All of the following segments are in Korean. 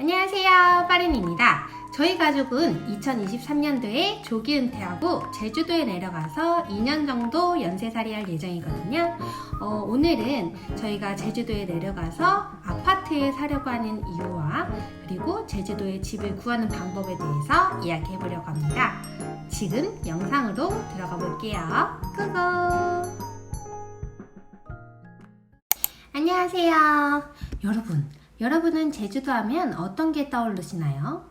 안녕하세요, 빠린입니다. 저희 가족은 2023년도에 조기 은퇴하고 제주도에 내려가서 2년 정도 연세살이 할 예정이거든요. 오늘은 저희가 제주도에 내려가서 아파트에 사려고 하는 이유와 그리고 제주도에 집을 구하는 방법에 대해서 이야기해 보려고 합니다. 지금 영상으로 들어가 볼게요. 고고! 안녕하세요. 여러분은 제주도 하면 어떤 게 떠오르시나요?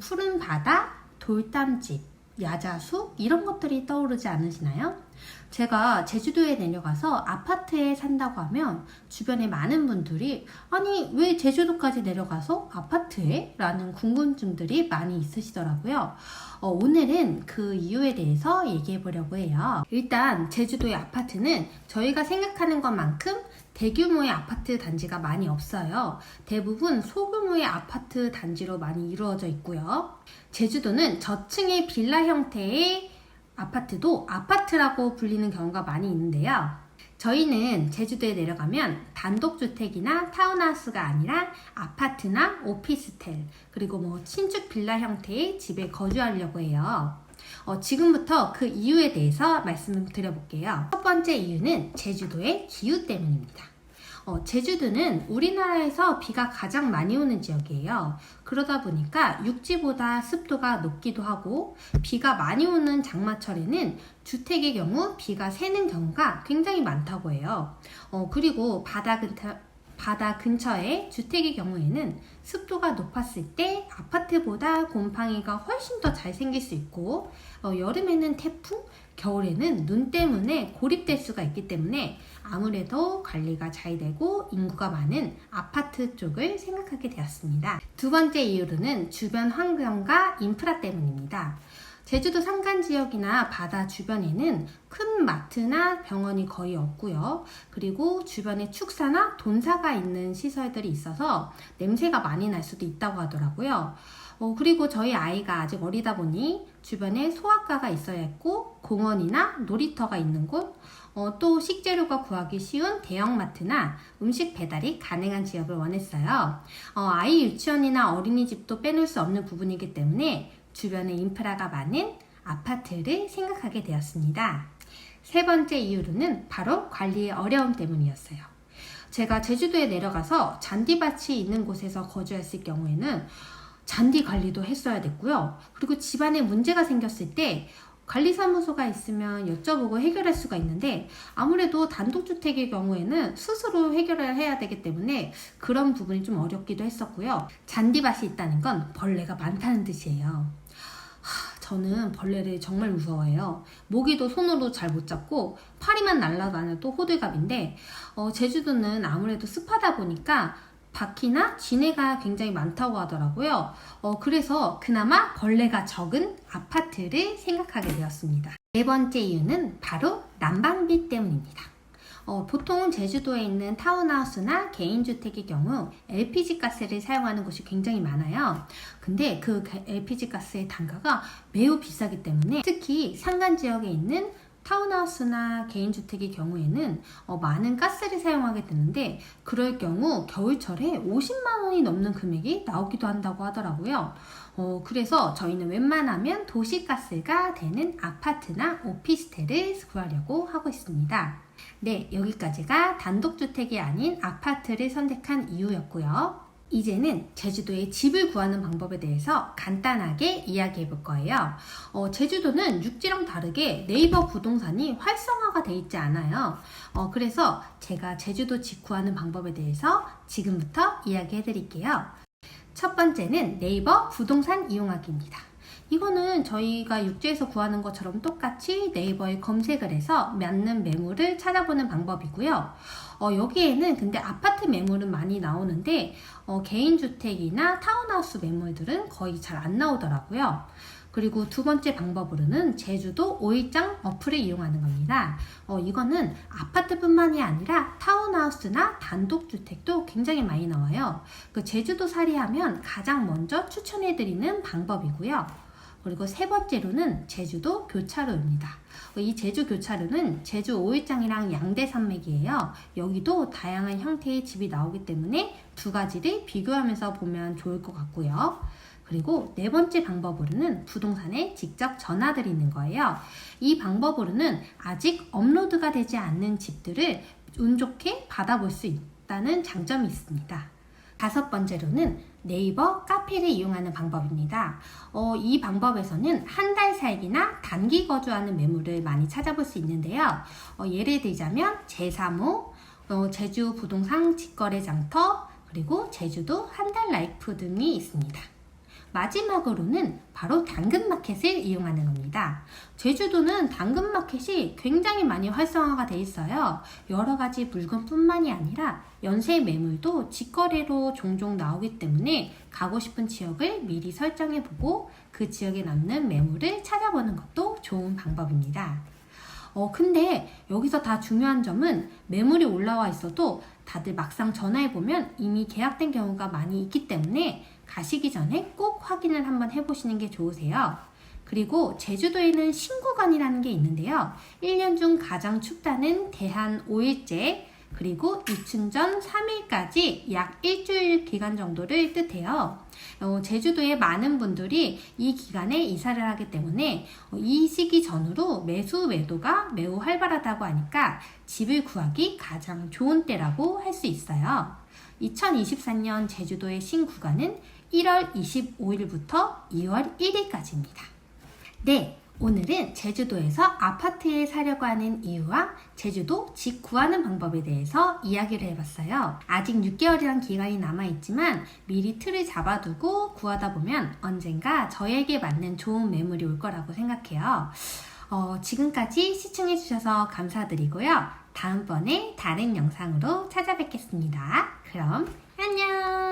푸른 바다, 돌담집, 야자수 이런 것들이 떠오르지 않으시나요? 제가 제주도에 내려가서 아파트에 산다고 하면 주변에 많은 분들이 아니 왜 제주도까지 내려가서 아파트에? 라는 궁금증들이 많이 있으시더라고요. 오늘은 그 이유에 대해서 얘기해 보려고 해요. 일단 제주도의 아파트는 저희가 생각하는 것만큼 대규모의 아파트 단지가 많이 없어요. 대부분 소규모의 아파트 단지로 많이 이루어져 있고요. 제주도는 저층의 빌라 형태의 아파트도 아파트라고 불리는 경우가 많이 있는데요. 저희는 제주도에 내려가면 단독주택이나 타운하우스가 아니라 아파트나 오피스텔 그리고 신축 빌라 형태의 집에 거주하려고 해요. 지금부터 그 이유에 대해서 말씀을 드려볼게요. 첫 번째 이유는 제주도의 기후 때문입니다. 제주도는 우리나라에서 비가 가장 많이 오는 지역이에요. 그러다 보니까 육지보다 습도가 높기도 하고 비가 많이 오는 장마철에는 주택의 경우 비가 새는 경우가 굉장히 많다고 해요. 그리고 바다 근처의 주택의 경우에는 습도가 높았을 때 아파트보다 곰팡이가 훨씬 더 잘 생길 수 있고 여름에는 태풍, 겨울에는 눈 때문에 고립될 수가 있기 때문에 아무래도 관리가 잘 되고 인구가 많은 아파트 쪽을 생각하게 되었습니다. 두 번째 이유로는 주변 환경과 인프라 때문입니다. 제주도 산간지역이나 바다 주변에는 큰 마트나 병원이 거의 없고요. 그리고 주변에 축사나 돈사가 있는 시설들이 있어서 냄새가 많이 날 수도 있다고 하더라고요. 그리고 저희 아이가 아직 어리다 보니 주변에 소아과가 있어야 했고 공원이나 놀이터가 있는 곳, 또 식재료가 구하기 쉬운 대형마트나 음식 배달이 가능한 지역을 원했어요. 아이 유치원이나 어린이집도 빼놓을 수 없는 부분이기 때문에 주변에 인프라가 많은 아파트를 생각하게 되었습니다. 세 번째 이유로는 바로 관리의 어려움 때문이었어요. 제가 제주도에 내려가서 잔디밭이 있는 곳에서 거주했을 경우에는 잔디 관리도 했어야 됐고요. 그리고 집안에 문제가 생겼을 때 관리사무소가 있으면 여쭤보고 해결할 수가 있는데 아무래도 단독주택의 경우에는 스스로 해결을 해야 되기 때문에 그런 부분이 좀 어렵기도 했었고요. 잔디밭이 있다는 건 벌레가 많다는 뜻이에요. 저는 벌레를 정말 무서워해요. 모기도 손으로 잘 못 잡고 파리만 날아다녀도 호들갑인데 제주도는 아무래도 습하다 보니까 바퀴나 쥐네가 굉장히 많다고 하더라고요. 그래서 그나마 벌레가 적은 아파트를 생각하게 되었습니다. 네 번째 이유는 바로 난방비 때문입니다. 보통 제주도에 있는 타운하우스나 개인주택의 경우 LPG 가스를 사용하는 곳이 굉장히 많아요. 근데 그 LPG 가스의 단가가 매우 비싸기 때문에 특히 산간지역에 있는 타운하우스나 개인주택의 경우에는 많은 가스를 사용하게 되는데 그럴 경우 겨울철에 50만 원이 넘는 금액이 나오기도 한다고 하더라고요. 그래서 저희는 웬만하면 도시가스가 되는 아파트나 오피스텔을 구하려고 하고 있습니다. 네, 여기까지가 단독주택이 아닌 아파트를 선택한 이유였고요. 이제는 제주도에 집을 구하는 방법에 대해서 간단하게 이야기해 볼 거예요. 제주도는 육지랑 다르게 네이버 부동산이 활성화가 돼 있지 않아요. 그래서 제가 제주도 집 구하는 방법에 대해서 지금부터 이야기해 드릴게요. 첫 번째는 네이버 부동산 이용하기입니다. 이거는 저희가 육지에서 구하는 것처럼 똑같이 네이버에 검색을 해서 맞는 매물을 찾아보는 방법이고요. 여기에는 근데 아파트 매물은 많이 나오는데 개인주택이나 타운하우스 매물들은 거의 잘 안 나오더라고요. 그리고 두 번째 방법으로는 제주도 5일장 어플을 이용하는 겁니다. 이거는 아파트뿐만이 아니라 타운하우스나 단독주택도 굉장히 많이 나와요. 제주도 살이 하면 가장 먼저 추천해드리는 방법이고요. 그리고 세 번째로는 제주도 교차로입니다. 이 제주 교차로는 제주 5일장이랑 양대산맥이에요. 여기도 다양한 형태의 집이 나오기 때문에 두 가지를 비교하면서 보면 좋을 것 같고요. 그리고 네 번째 방법으로는 부동산에 직접 전화드리는 거예요. 이 방법으로는 아직 업로드가 되지 않는 집들을 운 좋게 받아볼 수 있다는 장점이 있습니다. 다섯 번째로는 네이버 카페를 이용하는 방법입니다. 이 방법에서는 한 달 살기나 단기 거주하는 매물을 많이 찾아볼 수 있는데요. 예를 들자면 제3호, 제주 부동산 직거래 장터, 그리고 제주도 한 달 라이프 등이 있습니다. 마지막으로는 바로 당근마켓을 이용하는 겁니다. 제주도는 당근마켓이 굉장히 많이 활성화가 돼 있어요. 여러 가지 물건뿐만이 아니라 연쇄 매물도 직거래로 종종 나오기 때문에 가고 싶은 지역을 미리 설정해보고 그 지역에 남는 매물을 찾아보는 것도 좋은 방법입니다. 근데 여기서 다 중요한 점은 매물이 올라와 있어도 다들 막상 전화해보면 이미 계약된 경우가 많이 있기 때문에 가시기 전에 꼭 확인을 한번 해보시는 게 좋으세요. 그리고 제주도에는 신구간이라는 게 있는데요. 1년 중 가장 춥다는 대한 5일째, 그리고 입춘전 3일까지 약 일주일 기간 정도를 뜻해요. 제주도에 많은 분들이 이 기간에 이사를 하기 때문에 이 시기 전후로 매수 매도가 매우 활발하다고 하니까 집을 구하기 가장 좋은 때라고 할 수 있어요. 2024년 제주도의 신구간은 1월 25일부터 2월 1일까지입니다. 네, 오늘은 제주도에서 아파트에 사려고 하는 이유와 제주도 집 구하는 방법에 대해서 이야기를 해봤어요. 아직 6개월이란 기간이 남아있지만 미리 틀을 잡아두고 구하다 보면 언젠가 저에게 맞는 좋은 매물이 올 거라고 생각해요. 지금까지 시청해주셔서 감사드리고요. 다음번에 다른 영상으로 찾아뵙겠습니다. 그럼 안녕!